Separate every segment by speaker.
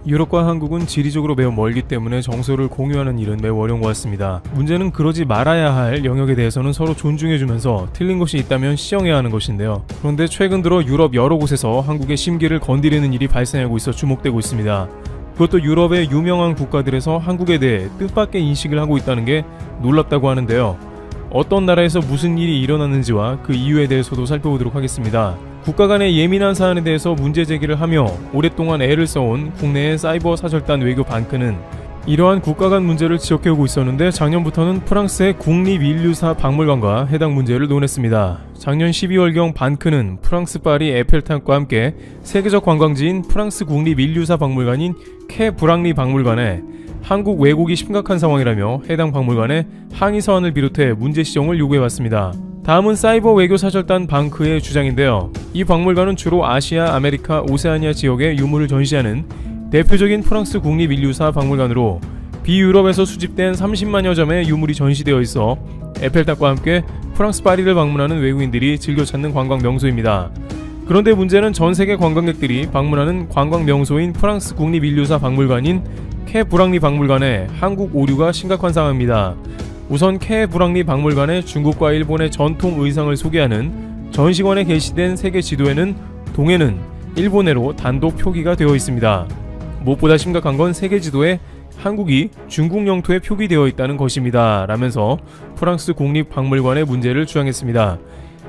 Speaker 1: 유럽과 한국은 지리적으로 매우 멀기 때문에 정서를 공유하는 일은 매우 어려운 것 같습니다. 문제는 그러지 말아야 할 영역에 대해서는 서로 존중해주면서 틀린 것이 있다면 시정해야 하는 것인데요. 그런데 최근 들어 유럽 여러 곳에서 한국의 심기를 건드리는 일이 발생하고 있어 주목되고 있습니다. 그것도 유럽의 유명한 국가들에서 한국에 대해 뜻밖의 인식을 하고 있다는 게 놀랍다고 하는데요. 어떤 나라에서 무슨 일이 일어났는지와 그 이유에 대해서도 살펴보도록 하겠습니다. 국가 간의 예민한 사안에 대해서 문제 제기를 하며 오랫동안 애를 써온 국내의 사이버 사절단 외교 반크는 이러한 국가 간 문제를 지적해오고 있었는데 작년부터는 프랑스의 국립인류사 박물관과 해당 문제를 논했습니다. 작년 12월경 반크는 프랑스 파리 에펠탑과 함께 세계적 관광지인 프랑스 국립인류사 박물관인 캐 브랑리 박물관에 한국 왜곡이 심각한 상황이라며 해당 박물관에 항의 서한을 비롯해 문제 시정을 요구해왔습니다. 다음은 사이버 외교 사절단 반크의 주장인데요. 이 박물관은 주로 아시아, 아메리카, 오세아니아 지역의 유물을 전시하는 대표적인 프랑스 국립인류사 박물관으로 비유럽에서 수집된 30만여 점의 유물이 전시되어 있어 에펠탑과 함께 프랑스 파리를 방문하는 외국인들이 즐겨 찾는 관광 명소입니다. 그런데 문제는 전 세계 관광객들이 방문하는 관광 명소인 프랑스 국립인류사 박물관인 캐 브랑리 박물관에 한국 오류가 심각한 상황입니다. 우선 캐 브랑리 박물관의 중국과 일본의 전통 의상을 소개하는 전시관에 게시된 세계 지도에는 동해는 일본해로 단독 표기가 되어 있습니다. 무엇보다 심각한 건 세계 지도에 한국이 중국 영토에 표기되어 있다는 것입니다. 라면서 프랑스 국립박물관의 문제를 주장했습니다.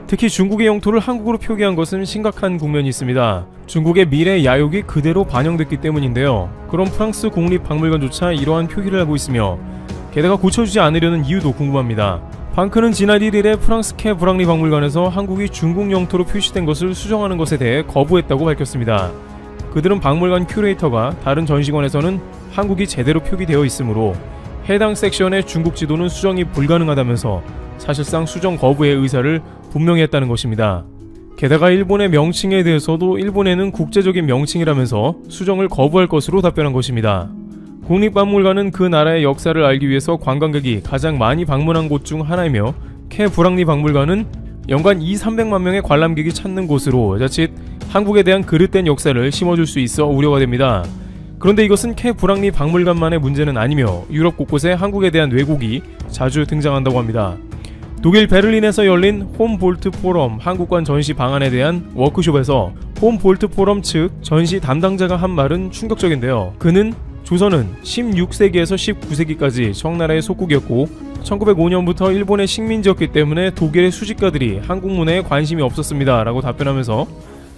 Speaker 1: 특히 중국의 영토를 한국으로 표기한 것은 심각한 국면이 있습니다. 중국의 미래 야욕이 그대로 반영됐기 때문인데요. 그럼 프랑스 국립박물관조차 이러한 표기를 하고 있으며 게다가 고쳐주지 않으려는 이유도 궁금합니다. 반크는 지난 1일에 프랑스 캐 브랑리 박물관에서 한국이 중국 영토로 표시된 것을 수정하는 것에 대해 거부했다고 밝혔습니다. 그들은 박물관 큐레이터가 다른 전시관에서는 한국이 제대로 표기되어 있으므로 해당 섹션의 중국 지도는 수정이 불가능하다면서 사실상 수정 거부의 의사를 분명히 했다는 것입니다. 게다가 일본의 명칭에 대해서도 일본에는 국제적인 명칭이라면서 수정을 거부할 것으로 답변한 것입니다. 국립박물관은 그 나라의 역사를 알기 위해서 관광객이 가장 많이 방문한 곳 중 하나이며 캐 브랑리 박물관은 연간 200~300만 명의 관람객이 찾는 곳으로 자칫 한국에 대한 그릇된 역사를 심어줄 수 있어 우려가 됩니다. 그런데 이것은 캐 브랑리 박물관만의 문제는 아니며 유럽 곳곳에 한국에 대한 왜곡이 자주 등장한다고 합니다. 독일 베를린에서 열린 홈볼트 포럼 한국관 전시 방안에 대한 워크숍에서 홈볼트 포럼 측 전시 담당자가 한 말은 충격적인데요. 그는 조선은 16세기에서 19세기까지 청나라의 속국이었고 1905년부터 일본의 식민지였기 때문에 독일의 수집가들이 한국 문화에 관심이 없었습니다 라고 답변하면서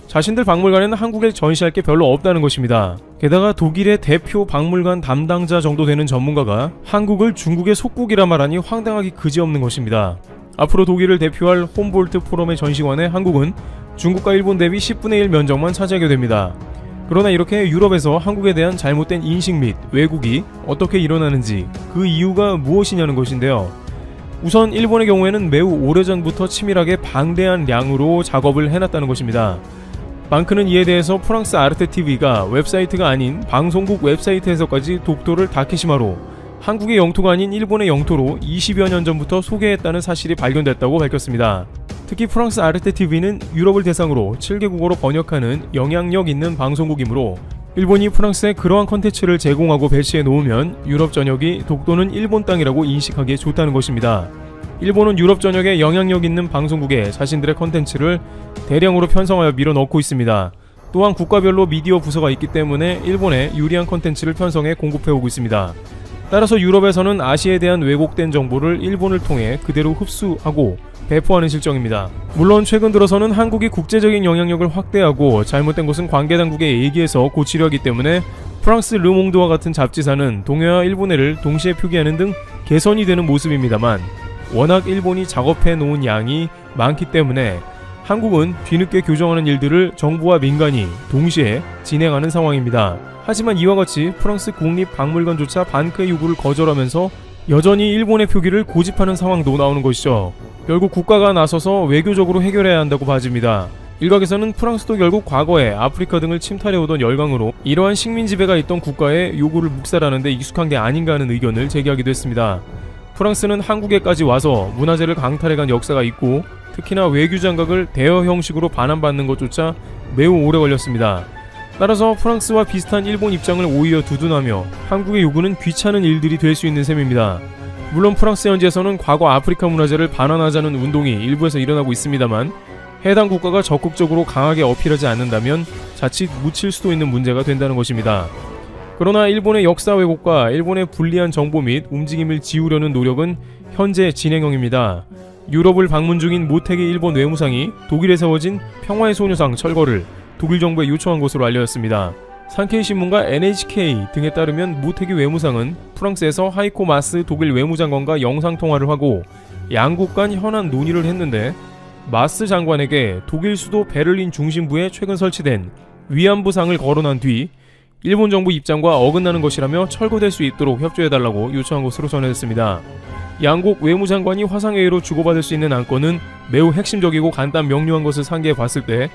Speaker 1: 자신들 박물관에는 한국에 전시할 게 별로 없다는 것입니다. 게다가 독일의 대표 박물관 담당자 정도 되는 전문가가 한국을 중국의 속국이라 말하니 황당하기 그지없는 것입니다. 앞으로 독일을 대표할 홈볼트 포럼의 전시관에 한국은 중국과 일본 대비 10분의 1 면적만 차지하게 됩니다. 그러나 이렇게 유럽에서 한국에 대한 잘못된 인식 및 왜곡이 어떻게 일어나는지 그 이유가 무엇이냐는 것인데요. 우선 일본의 경우에는 매우 오래전부터 치밀하게 방대한 양으로 작업을 해놨다는 것입니다. 반크는 이에 대해서 프랑스 아르테TV가 웹사이트가 아닌 방송국 웹사이트에서까지 독도를 다케시마로 한국의 영토가 아닌 일본의 영토로 20여 년 전부터 소개했다는 사실이 발견됐다고 밝혔습니다. 특히 프랑스 아르테TV는 유럽을 대상으로 7개국어로 번역하는 영향력 있는 방송국이므로 일본이 프랑스에 그러한 컨텐츠를 제공하고 배치해 놓으면 유럽 전역이 독도는 일본 땅이라고 인식하기에 좋다는 것입니다. 일본은 유럽 전역에 영향력 있는 방송국에 자신들의 컨텐츠를 대량으로 편성하여 밀어넣고 있습니다. 또한 국가별로 미디어 부서가 있기 때문에 일본에 유리한 컨텐츠를 편성해 공급해오고 있습니다. 따라서 유럽에서는 아시아에 대한 왜곡된 정보를 일본을 통해 그대로 흡수하고 배포하는 실정입니다. 물론 최근 들어서는 한국이 국제적인 영향력을 확대하고 잘못된 것은 관계당국에 얘기해서 고치려 하기 때문에 프랑스 르몽드와 같은 잡지사는 동해와 일본해를 동시에 표기하는 등 개선이 되는 모습입니다만 워낙 일본이 작업해 놓은 양이 많기 때문에 한국은 뒤늦게 교정하는 일들을 정부와 민간이 동시에 진행하는 상황입니다. 하지만 이와 같이 프랑스 국립박물관조차 반크의 요구를 거절하면서 여전히 일본의 표기를 고집하는 상황도 나오는 것이죠. 결국 국가가 나서서 외교적으로 해결해야 한다고 봐집니다. 일각에서는 프랑스도 결국 과거에 아프리카 등을 침탈해오던 열강으로 이러한 식민 지배가 있던 국가의 요구를 묵살하는 데 익숙한 게 아닌가 하는 의견을 제기하기도 했습니다. 프랑스는 한국에까지 와서 문화재를 강탈해간 역사가 있고 특히나 외교 장각을 대여 형식으로 반환받는 것조차 매우 오래 걸렸습니다. 따라서 프랑스와 비슷한 일본 입장을 오히려 두둔하며 한국의 요구는 귀찮은 일들이 될 수 있는 셈입니다. 물론 프랑스 현지에서는 과거 아프리카 문화재를 반환하자는 운동이 일부에서 일어나고 있습니다만 해당 국가가 적극적으로 강하게 어필하지 않는다면 자칫 묻힐 수도 있는 문제가 된다는 것입니다. 그러나 일본의 역사 왜곡과 일본의 불리한 정보 및 움직임을 지우려는 노력은 현재 진행형입니다. 유럽을 방문 중인 모테기 일본 외무상이 독일에 세워진 평화의 소녀상 철거를 독일 정부에 요청한 것으로 알려졌습니다. 산케이신문과 NHK 등에 따르면 모테기 외무상은 프랑스에서 하이코 마스 독일 외무장관과 영상통화를 하고 양국 간 현안 논의를 했는데 마스 장관에게 독일 수도 베를린 중심부에 최근 설치된 위안부상을 거론한 뒤 일본 정부 입장과 어긋나는 것이라며 철거될 수 있도록 협조해달라고 요청한 것으로 전해졌습니다. 양국 외무장관이 화상회의로 주고받을 수 있는 안건은 매우 핵심적이고 간단 명료한 것을 상기해 봤을 때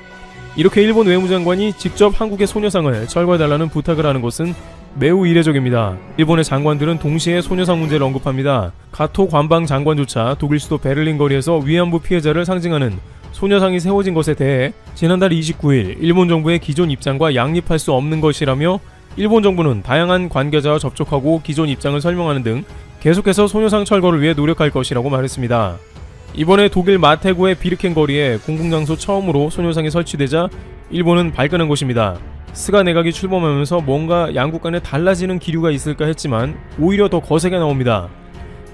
Speaker 1: 이렇게 일본 외무장관이 직접 한국의 소녀상을 철거해달라는 부탁을 하는 것은 매우 이례적입니다. 일본의 장관들은 동시에 소녀상 문제를 언급합니다. 가토 관방 장관조차 독일 수도 베를린 거리에서 위안부 피해자를 상징하는 소녀상이 세워진 것에 대해 지난달 29일 일본 정부의 기존 입장과 양립할 수 없는 것이라며 일본 정부는 다양한 관계자와 접촉하고 기존 입장을 설명하는 등 계속해서 소녀상 철거를 위해 노력할 것이라고 말했습니다. 이번에 독일 마테구의 비르켄 거리에 공공장소 처음으로 소녀상이 설치되자 일본은 발끈한 것입니다. 스가 내각이 출범하면서 뭔가 양국 간에 달라지는 기류가 있을까 했지만 오히려 더 거세게 나옵니다.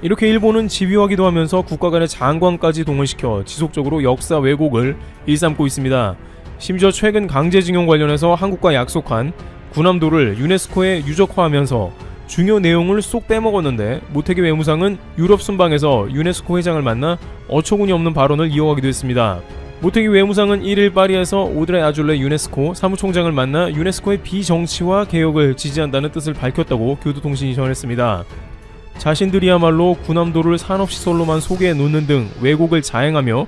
Speaker 1: 이렇게 일본은 집요하기도 하면서 국가 간의 장관까지 동원시켜 지속적으로 역사 왜곡을 일삼고 있습니다. 심지어 최근 강제징용 관련해서 한국과 약속한 군함도를 유네스코에 유적화하면서 중요 내용을 쏙 빼먹었는데 모테기 외무상은 유럽 순방에서 유네스코 회장을 만나 어처구니 없는 발언을 이어가기도 했습니다. 모테기 외무상은 1일 파리에서 오드레 아줄레 유네스코 사무총장을 만나 유네스코의 비정치화 개혁을 지지한다는 뜻을 밝혔다고 교도통신이 전했습니다. 자신들이야말로 군함도를 산업시설로만 소개해 놓는 등 왜곡을 자행하며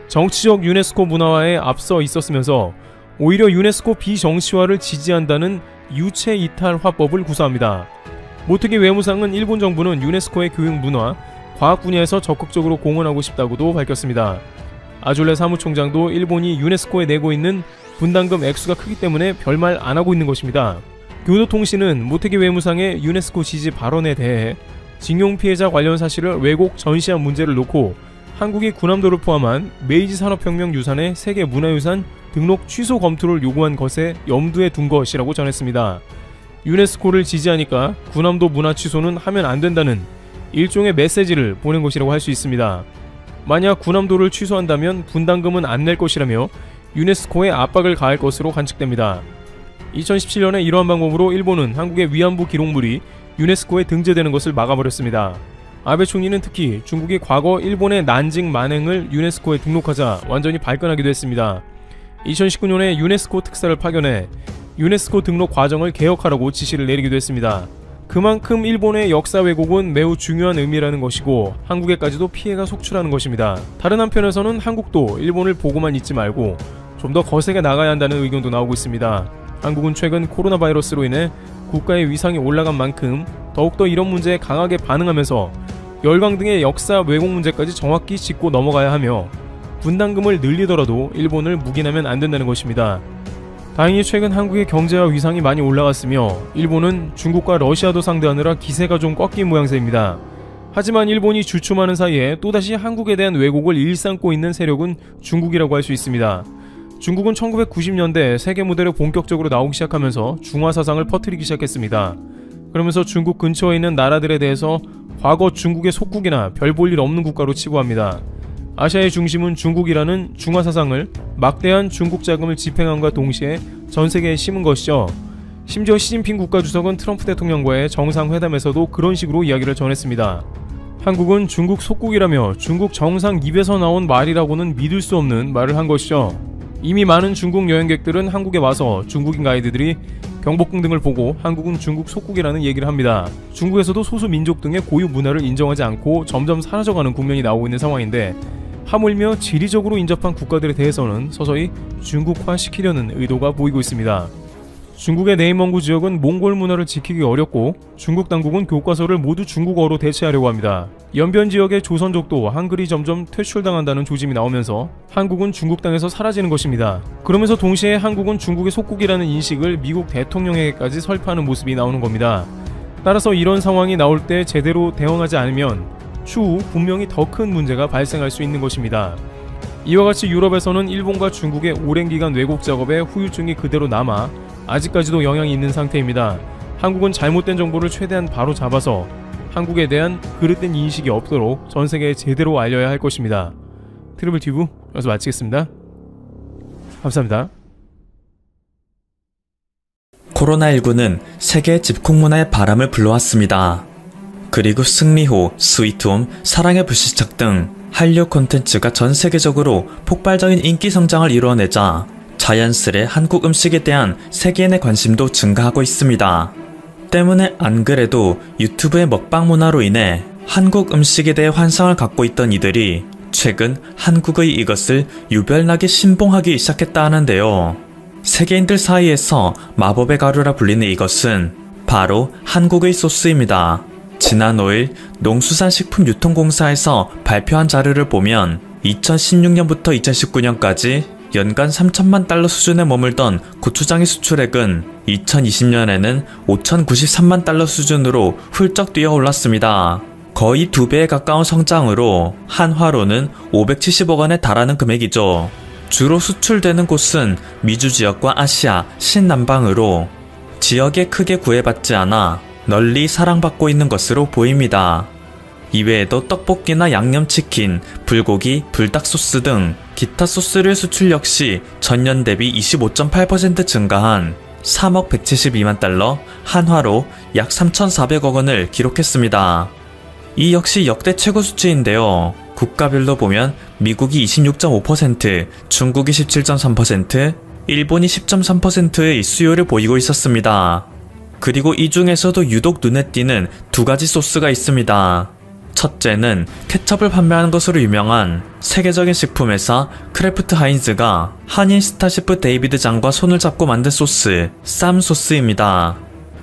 Speaker 1: 정치적 유네스코 문화화에 앞서 있었으면서 오히려 유네스코 비정치화를 지지한다는 유체 이탈 화법을 구사합니다. 모테기 외무상은 일본 정부는 유네스코의 교육 문화, 과학 분야에서 적극적으로 공헌하고 싶다고도 밝혔습니다. 아줄레 사무총장도 일본이 유네스코에 내고 있는 분담금 액수가 크기 때문에 별말 안 하고 있는 것입니다. 교도통신은 모테기 외무상의 유네스코 지지 발언에 대해 징용 피해자 관련 사실을 왜곡 전시한 문제를 놓고 한국이 군함도를 포함한 메이지 산업혁명 유산의 세계 문화유산 등록 취소 검토를 요구한 것에 염두에 둔 것이라고 전했습니다. 유네스코를 지지하니까 군함도 문화 취소는 하면 안 된다는 일종의 메시지를 보낸 것이라고 할 수 있습니다. 만약 군함도를 취소한다면 분담금은 안 낼 것이라며 유네스코에 압박을 가할 것으로 관측됩니다. 2017년에 이러한 방법으로 일본은 한국의 위안부 기록물이 유네스코에 등재되는 것을 막아버렸습니다. 아베 총리는 특히 중국이 과거 일본의 난징 만행을 유네스코에 등록하자 완전히 발끈하기도 했습니다. 2019년에 유네스코 특사를 파견해 유네스코 등록 과정을 개혁하라고 지시를 내리기도 했습니다. 그만큼 일본의 역사 왜곡은 매우 중요한 의미라는 것이고 한국에까지도 피해가 속출하는 것입니다. 다른 한편에서는 한국도 일본을 보고만 있지 말고 좀 더 거세게 나가야 한다는 의견도 나오고 있습니다. 한국은 최근 코로나 바이러스로 인해 국가의 위상이 올라간 만큼 더욱더 이런 문제에 강하게 반응하면서 열강 등의 역사 왜곡 문제까지 정확히 짚고 넘어가야 하며 분담금을 늘리더라도 일본을 묵인하면 안 된다는 것입니다. 다행히 최근 한국의 경제와 위상이 많이 올라갔으며 일본은 중국과 러시아도 상대하느라 기세가 좀 꺾인 모양새입니다. 하지만 일본이 주춤하는 사이에 또다시 한국에 대한 왜곡을 일삼고 있는 세력은 중국이라고 할 수 있습니다. 중국은 1990년대 세계 무대로 본격적으로 나오기 시작하면서 중화 사상을 퍼뜨리기 시작했습니다. 그러면서 중국 근처에 있는 나라들에 대해서 과거 중국의 속국이나 별 볼 일 없는 국가로 치부합니다. 아시아의 중심은 중국이라는 중화 사상을 막대한 중국 자금을 집행함과 동시에 전 세계에 심은 것이죠. 심지어 시진핑 국가주석은 트럼프 대통령과의 정상회담에서도 그런 식으로 이야기를 전했습니다. 한국은 중국 속국이라며 중국 정상 입에서 나온 말이라고는 믿을 수 없는 말을 한 것이죠. 이미 많은 중국 여행객들은 한국에 와서 중국인 가이드들이 경복궁 등을 보고 한국은 중국 속국이라는 얘기를 합니다. 중국에서도 소수 민족 등의 고유 문화를 인정하지 않고 점점 사라져가는 국면이 나오고 있는 상황인데 하물며 지리적으로 인접한 국가들에 대해서는 서서히 중국화시키려는 의도가 보이고 있습니다. 중국의 내인멍구 지역은 몽골 문화를 지키기 어렵고 중국 당국은 교과서를 모두 중국어로 대체하려고 합니다. 연변 지역의 조선족도 한글이 점점 퇴출당한다는 조짐이 나오면서 한국은 중국 땅에서 사라지는 것입니다. 그러면서 동시에 한국은 중국의 속국이라는 인식을 미국 대통령에게까지 설파하는 모습이 나오는 겁니다. 따라서 이런 상황이 나올 때 제대로 대응하지 않으면 추후 분명히 더 큰 문제가 발생할 수 있는 것입니다. 이와 같이 유럽에서는 일본과 중국의 오랜 기간 왜곡 작업에 후유증이 그대로 남아 아직까지도 영향이 있는 상태입니다. 한국은 잘못된 정보를 최대한 바로 잡아서 한국에 대한 그릇된 인식이 없도록 전 세계에 제대로 알려야 할 것입니다. 트리블 튜브 여기서 마치겠습니다. 감사합니다.
Speaker 2: 코로나19는 세계 집콕 문화의 바람을 불러왔습니다. 그리고 승리호, 스위트홈, 사랑의 불시착 등 한류 콘텐츠가 전 세계적으로 폭발적인 인기 성장을 이루어내자 자연스레 한국 음식에 대한 세계인의 관심도 증가하고 있습니다. 때문에 안 그래도 유튜브의 먹방 문화로 인해 한국 음식에 대해 환상을 갖고 있던 이들이 최근 한국의 이것을 유별나게 신봉하기 시작했다 하는데요. 세계인들 사이에서 마법의 가루라 불리는 이것은 바로 한국의 소스입니다. 지난 5일 농수산식품유통공사에서 발표한 자료를 보면 2016년부터 2019년까지 연간 3천만 달러 수준에 머물던 고추장의 수출액은 2020년에는 5,093만 달러 수준으로 훌쩍 뛰어 올랐습니다. 거의 2배에 가까운 성장으로 한화로는 570억 원에 달하는 금액이죠. 주로 수출되는 곳은 미주 지역과 아시아, 신남방으로 지역에 크게 구애받지 않아 널리 사랑받고 있는 것으로 보입니다. 이외에도 떡볶이나 양념치킨, 불고기, 불닭소스 등 기타 소스류의 수출 역시 전년 대비 25.8% 증가한 3억 172만 달러, 한화로 약 3,400억 원을 기록했습니다. 이 역시 역대 최고 수치인데요. 국가별로 보면 미국이 26.5%, 중국이 17.3%, 일본이 10.3%의 수요를 보이고 있었습니다. 그리고 이 중에서도 유독 눈에 띄는 두 가지 소스가 있습니다. 첫째는 케첩을 판매하는 것으로 유명한 세계적인 식품회사 크래프트 하인즈가 한인 스타셰프 데이비드 장과 손을 잡고 만든 소스, 쌈 소스입니다.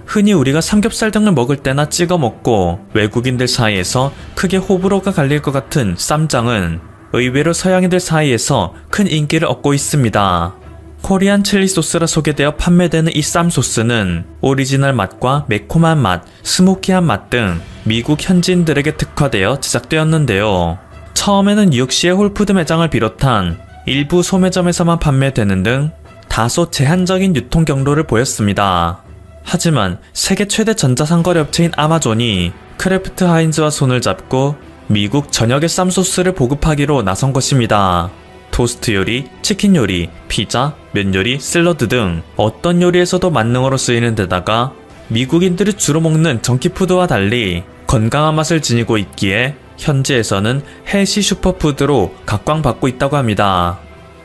Speaker 2: 흔히 우리가 삼겹살 등을 먹을 때나 찍어 먹고 외국인들 사이에서 크게 호불호가 갈릴 것 같은 쌈장은 의외로 서양인들 사이에서 큰 인기를 얻고 있습니다. 코리안 칠리 소스라 소개되어 판매되는 이 쌈 소스는 오리지널 맛과 매콤한 맛, 스모키한 맛 등 미국 현지인들에게 특화되어 제작되었는데요. 처음에는 뉴욕시의 홀푸드 매장을 비롯한 일부 소매점에서만 판매되는 등 다소 제한적인 유통 경로를 보였습니다. 하지만 세계 최대 전자상거래 업체인 아마존이 크래프트 하인즈와 손을 잡고 미국 전역의 쌈 소스를 보급하기로 나선 것입니다. 토스트 요리, 치킨 요리, 피자, 면 요리, 샐러드 등 어떤 요리에서도 만능으로 쓰이는 데다가 미국인들이 주로 먹는 정키푸드와 달리 건강한 맛을 지니고 있기에 현지에서는 헬시 슈퍼푸드로 각광받고 있다고 합니다.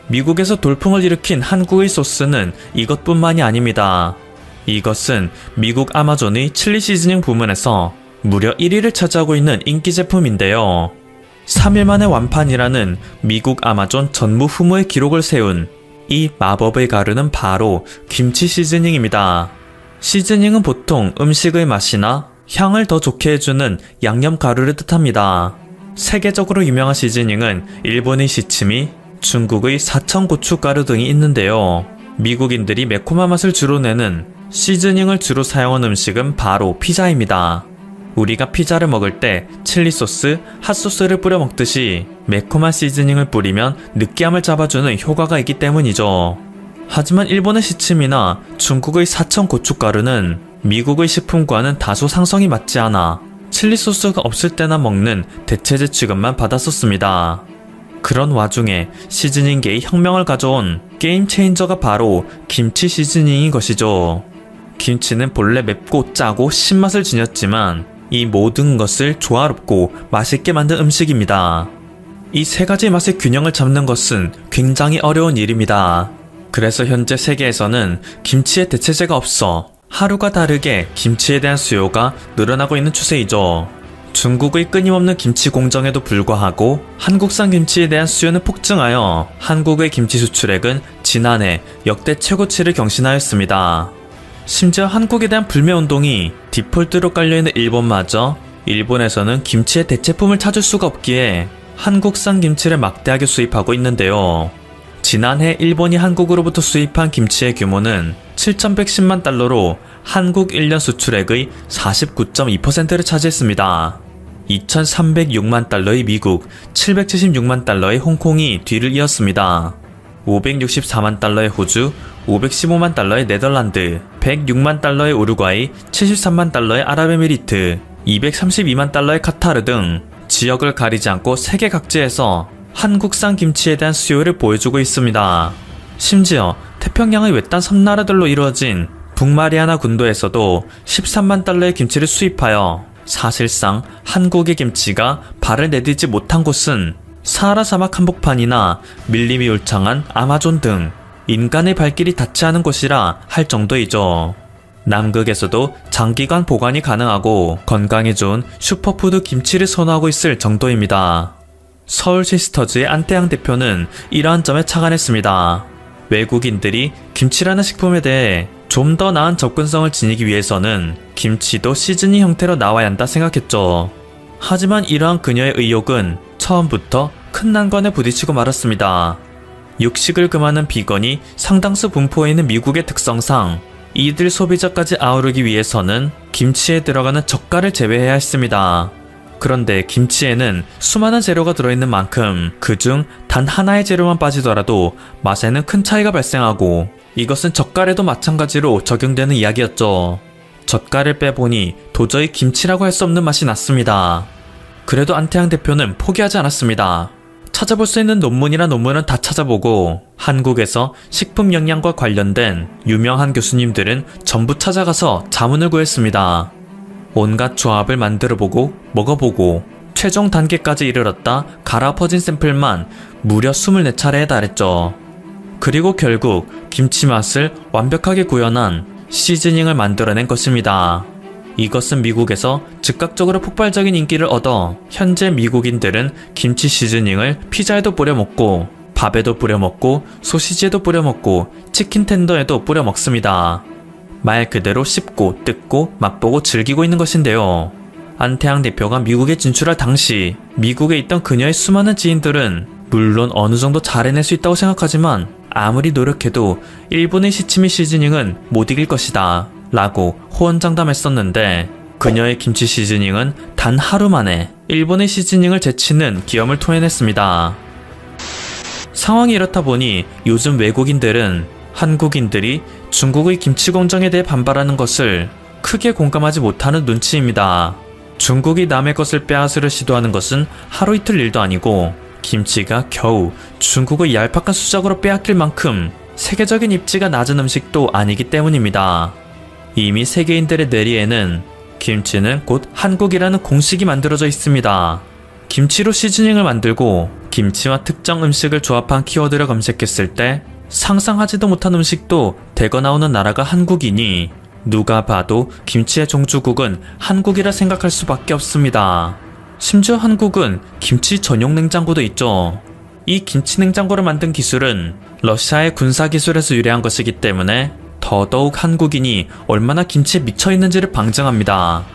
Speaker 2: 미국에서 돌풍을 일으킨 한국의 소스는 이것뿐만이 아닙니다. 이것은 미국 아마존의 칠리 시즈닝 부문에서 무려 1위를 차지하고 있는 인기 제품인데요. 3일 만에 완판이라는 미국 아마존 전무후무의 기록을 세운 이 마법의 가루는 바로 김치 시즈닝입니다. 시즈닝은 보통 음식의 맛이나 향을 더 좋게 해주는 양념 가루를 뜻합니다. 세계적으로 유명한 시즈닝은 일본의 시치미, 중국의 사천 고춧가루 등이 있는데요. 미국인들이 매콤한 맛을 주로 내는 시즈닝을 주로 사용한 음식은 바로 피자입니다. 우리가 피자를 먹을 때 칠리 소스, 핫소스를 뿌려 먹듯이 매콤한 시즈닝을 뿌리면 느끼함을 잡아주는 효과가 있기 때문이죠. 하지만 일본의 시치미나 중국의 사천 고춧가루는 미국의 식품과는 다소 상성이 맞지 않아 칠리 소스가 없을 때나 먹는 대체제 취급만 받았었습니다. 그런 와중에 시즈닝계의 혁명을 가져온 게임 체인저가 바로 김치 시즈닝인 것이죠. 김치는 본래 맵고 짜고 신맛을 지녔지만 이 모든 것을 조화롭고 맛있게 만든 음식입니다. 이 세 가지 맛의 균형을 잡는 것은 굉장히 어려운 일입니다. 그래서 현재 세계에서는 김치의 대체제가 없어 하루가 다르게 김치에 대한 수요가 늘어나고 있는 추세이죠. 중국의 끊임없는 김치 공정에도 불구하고 한국산 김치에 대한 수요는 폭증하여 한국의 김치 수출액은 지난해 역대 최고치를 경신하였습니다. 심지어 한국에 대한 불매운동이 디폴트로 깔려있는 일본마저 일본에서는 김치의 대체품을 찾을 수가 없기에 한국산 김치를 막대하게 수입하고 있는데요. 지난해 일본이 한국으로부터 수입한 김치의 규모는 7,110만 달러로 한국 1년 수출액의 49.2%를 차지했습니다. 2,306만 달러의 미국, 776만 달러의 홍콩이 뒤를 이었습니다. 564만 달러의 호주, 515만 달러의 네덜란드, 106만 달러의 우루과이, 73만 달러의 아랍에미리트, 232만 달러의 카타르 등 지역을 가리지 않고 세계 각지에서 한국산 김치에 대한 수요를 보여주고 있습니다. 심지어 태평양의 외딴 섬나라들로 이루어진 북마리아나 군도에서도 13만 달러의 김치를 수입하여 사실상 한국의 김치가 발을 내딛지 못한 곳은 사하라 사막 한복판이나 밀림이 울창한 아마존 등 인간의 발길이 닿지 않은 곳이라 할 정도이죠. 남극에서도 장기간 보관이 가능하고 건강에 좋은 슈퍼푸드 김치를 선호하고 있을 정도입니다. 서울 시스터즈의 안태양 대표는 이러한 점에 착안했습니다. 외국인들이 김치라는 식품에 대해 좀 더 나은 접근성을 지니기 위해서는 김치도 시즈닝 형태로 나와야 한다 생각했죠. 하지만 이러한 그녀의 의욕은 처음부터 큰 난관에 부딪히고 말았습니다. 육식을 금하는 비건이 상당수 분포해 있는 미국의 특성상 이들 소비자까지 아우르기 위해서는 김치에 들어가는 젓갈을 제외해야 했습니다. 그런데 김치에는 수많은 재료가 들어있는 만큼 그중 단 하나의 재료만 빠지더라도 맛에는 큰 차이가 발생하고 이것은 젓갈에도 마찬가지로 적용되는 이야기였죠. 젓갈을 빼보니 도저히 김치라고 할 수 없는 맛이 났습니다. 그래도 안태양 대표는 포기하지 않았습니다. 찾아볼 수 있는 논문은 다 찾아보고 한국에서 식품 영양과 관련된 유명한 교수님들은 전부 찾아가서 자문을 구했습니다. 온갖 조합을 만들어보고 먹어보고 최종 단계까지 이르렀다 갈아 퍼진 샘플만 무려 24차례에 달했죠. 그리고 결국 김치 맛을 완벽하게 구현한 시즈닝을 만들어낸 것입니다. 이것은 미국에서 즉각적으로 폭발적인 인기를 얻어 현재 미국인들은 김치 시즈닝을 피자에도 뿌려 먹고 밥에도 뿌려 먹고 소시지에도 뿌려 먹고 치킨 텐더에도 뿌려 먹습니다. 말 그대로 씹고 뜯고 맛보고 즐기고 있는 것인데요. 안태양 대표가 미국에 진출할 당시 미국에 있던 그녀의 수많은 지인들은 물론 어느 정도 잘 해낼 수 있다고 생각하지만 아무리 노력해도 일본의 시치미 시즈닝은 못 이길 것이다 라고 호언장담했었는데 그녀의 김치 시즈닝은 단 하루 만에 일본의 시즈닝을 제치는 기염을 토해냈습니다. 상황이 이렇다 보니 요즘 외국인들은 한국인들이 중국의 김치 공정에 대해 반발하는 것을 크게 공감하지 못하는 눈치입니다. 중국이 남의 것을 빼앗으려 시도하는 것은 하루 이틀 일도 아니고 김치가 겨우 중국의 얄팍한 수작으로 빼앗길 만큼 세계적인 입지가 낮은 음식도 아니기 때문입니다. 이미 세계인들의 뇌리에는 김치는 곧 한국이라는 공식이 만들어져 있습니다. 김치로 시즈닝을 만들고 김치와 특정 음식을 조합한 키워드를 검색했을 때 상상하지도 못한 음식도 대거 나오는 나라가 한국이니 누가 봐도 김치의 종주국은 한국이라 생각할 수밖에 없습니다. 심지어 한국은 김치 전용 냉장고도 있죠. 이 김치 냉장고를 만든 기술은 러시아의 군사 기술에서 유래한 것이기 때문에 더더욱 한국인이 얼마나 김치에 미쳐있는지를 방증합니다.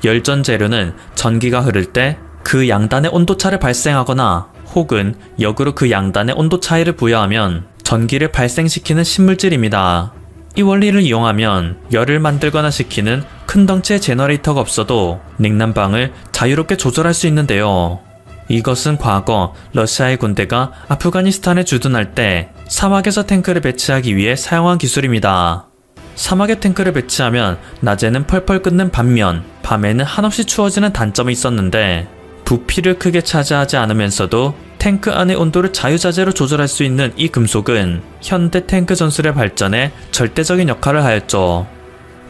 Speaker 2: 열전 재료는 전기가 흐를 때 그 양단의 온도차를 발생하거나 혹은 역으로 그 양단의 온도 차이를 부여하면 전기를 발생시키는 신물질입니다. 이 원리를 이용하면 열을 만들거나 식히는 큰 덩치의 제너레이터가 없어도 냉난방을 자유롭게 조절할 수 있는데요. 이것은 과거 러시아의 군대가 아프가니스탄에 주둔할 때 사막에서 탱크를 배치하기 위해 사용한 기술입니다. 사막에 탱크를 배치하면 낮에는 펄펄 끓는 반면 밤에는 한없이 추워지는 단점이 있었는데 부피를 크게 차지하지 않으면서도 탱크 안의 온도를 자유자재로 조절할 수 있는 이 금속은 현대 탱크 전술의 발전에 절대적인 역할을 하였죠.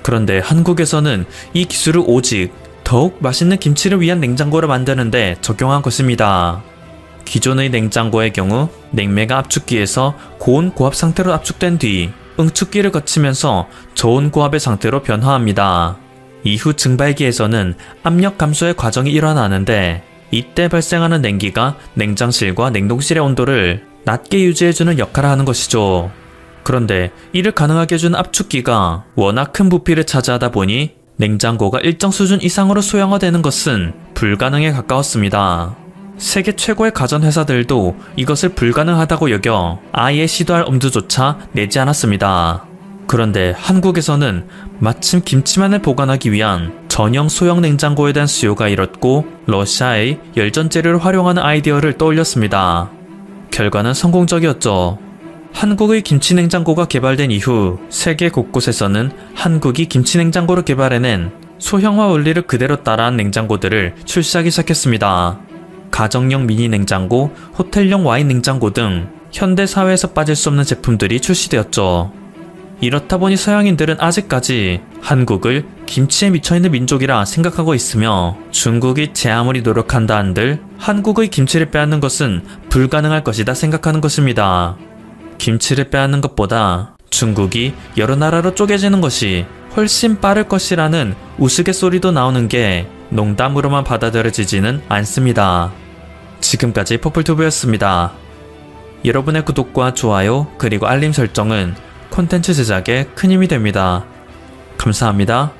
Speaker 2: 그런데 한국에서는 이 기술을 오직 더욱 맛있는 김치를 위한 냉장고를 만드는데 적용한 것입니다. 기존의 냉장고의 경우 냉매가 압축기에서 고온 고압 상태로 압축된 뒤 응축기를 거치면서 저온 고압의 상태로 변화합니다. 이후 증발기에서는 압력 감소의 과정이 일어나는데 이때 발생하는 냉기가 냉장실과 냉동실의 온도를 낮게 유지해주는 역할을 하는 것이죠. 그런데 이를 가능하게 해준 압축기가 워낙 큰 부피를 차지하다 보니 냉장고가 일정 수준 이상으로 소형화되는 것은 불가능에 가까웠습니다. 세계 최고의 가전회사들도 이것을 불가능하다고 여겨 아예 시도할 엄두조차 내지 않았습니다. 그런데 한국에서는 마침 김치만을 보관하기 위한 전용 소형 냉장고에 대한 수요가 일었고 러시아의 열전 재료를 활용하는 아이디어를 떠올렸습니다. 결과는 성공적이었죠. 한국의 김치 냉장고가 개발된 이후 세계 곳곳에서는 한국이 김치 냉장고를 개발해낸 소형화 원리를 그대로 따라한 냉장고들을 출시하기 시작했습니다. 가정용 미니 냉장고, 호텔용 와인 냉장고 등 현대 사회에서 빠질 수 없는 제품들이 출시되었죠. 이렇다 보니 서양인들은 아직까지 한국을 김치에 미쳐있는 민족이라 생각하고 있으며 중국이 제 아무리 노력한다 한들 한국의 김치를 빼앗는 것은 불가능할 것이다 생각하는 것입니다. 김치를 빼앗는 것보다 중국이 여러 나라로 쪼개지는 것이 훨씬 빠를 것이라는 우스갯소리도 나오는 게 농담으로만 받아들여지지는 않습니다. 지금까지 퍼플튜브였습니다. 여러분의 구독과 좋아요 그리고 알림 설정은 콘텐츠 제작에 큰 힘이 됩니다. 감사합니다.